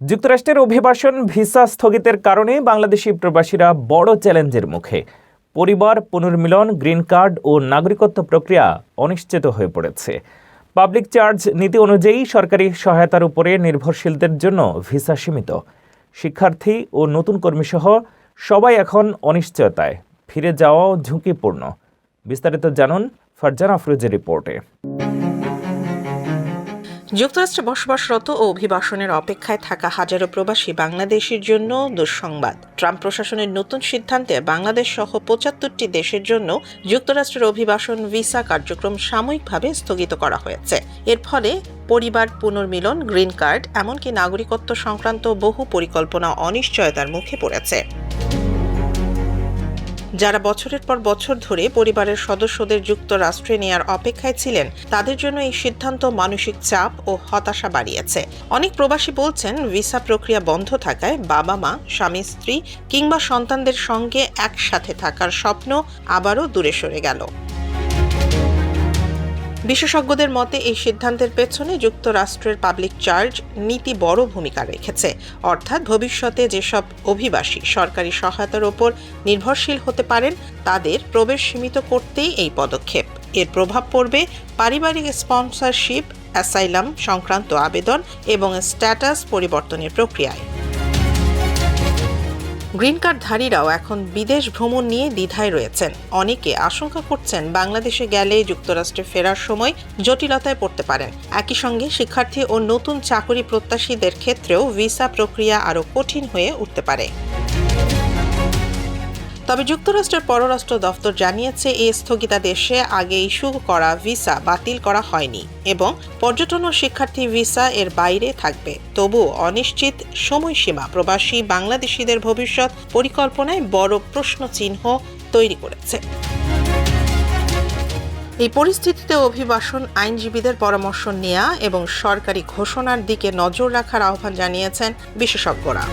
যুক্তরাষ্ট্রের অভিবাসন ভিসা স্থগিতের কারণে বাংলাদেশি প্রবাসীরা বড় চ্যালেঞ্জের মুখে। পরিবার পুনর্মিলন, গ্রিন কার্ড ও নাগরিকত্ব প্রক্রিয়া অনিশ্চিত হয়ে পড়েছে। পাবলিক চার্জ নীতি অনুযায়ী সরকারি সহায়তার উপরে নির্ভরশীলদের জন্য ভিসা সীমিত। শিক্ষার্থী ও নতুন কর্মীসহ সবাই এখন অনিশ্চয়তায়, ফিরে যাওয়াও ঝুঁকিপূর্ণ। বিস্তারিত জানুন ফারজানা আফরোজের রিপোর্টে। যুক্তরাষ্ট্রে বসবাসরত ও অভিবাসনের অপেক্ষায় থাকা হাজারো প্রবাসী বাংলাদেশের জন্য দুঃসংবাদ। ট্রাম্প প্রশাসনের নতুন সিদ্ধান্তে বাংলাদেশ সহ ৭৫টি দেশের জন্য যুক্তরাষ্ট্রের অভিবাসন ভিসা কার্যক্রম সাময়িকভাবে স্থগিত করা হয়েছে। এর ফলে পরিবার পুনর্মিলন, গ্রিন কার্ড, এমনকি নাগরিকত্ব সংক্রান্ত বহু পরিকল্পনা অনিশ্চয়তার মুখে পড়েছে। যারা বছরের পর বছর ধরে পরিবারের সদস্যদের যুক্তরাষ্ট্রে নেয়ার অপেক্ষায় ছিলেন, তাদের জন্য এই সিদ্ধান্ত মানসিক চাপ ও হতাশা বাড়িয়েছে। অনেক প্রবাসী বলছেন, ভিসা প্রক্রিয়া বন্ধ থাকায় বাবা মা, স্বামী স্ত্রী কিংবা সন্তানদের সঙ্গে একসাথে থাকার স্বপ্ন আবারও দূরে সরে গেল। বিশেষজ্ঞদের মতে এই সিদ্ধান্তের পেছনে যুক্তরাষ্ট্রের পাবলিক চার্জ নীতি বড় ভূমিকা রেখেছে। অর্থাৎ ভবিষ্যতে যেসব অভিবাসী সরকারি সহায়তার ওপর নির্ভরশীল হতে পারেন, তাদের প্রবেশ সীমিত করতেই এই পদক্ষেপ। এর প্রভাব পড়বে পারিবারিক স্পন্সরশিপ, অ্যাসাইলাম সংক্রান্ত আবেদন এবং স্ট্যাটাস পরিবর্তনের প্রক্রিয়ায়। গ্রিন কার্ডধারীরাও এখন বিদেশ ভ্রমণ নিয়ে দ্বিধায় রয়েছেন। অনেকে আশঙ্কা করছেন, বাংলাদেশে গেলে যুক্তরাষ্ট্রে ফেরার সময় জটিলতায় পড়তে পারেন। একই সঙ্গে শিক্ষার্থী ও নতুন চাকরি প্রত্যাশীদের ক্ষেত্রেও ভিসা প্রক্রিয়া আরও কঠিন হয়ে উঠতে পারে। তবে যুক্তরাষ্ট্রের পররাষ্ট্র দফতর জানিয়েছে, এই স্থগিতাদেশে আগে ইস্যু করা ভিসা বাতিল করা হয়নি এবং পর্যটন ও শিক্ষার্থী ভিসা এর বাইরে থাকবে। তবুও অনিশ্চিত সময়সীমা প্রবাসী বাংলাদেশিদের ভবিষ্যৎ পরিকল্পনায় বড় প্রশ্নচিহ্ন তৈরি করেছে। এই পরিস্থিতিতে অভিবাসন আইনজীবীদের পরামর্শ নেওয়া এবং সরকারি ঘোষণার দিকে নজর রাখার আহ্বান জানিয়েছেন বিশেষজ্ঞরা।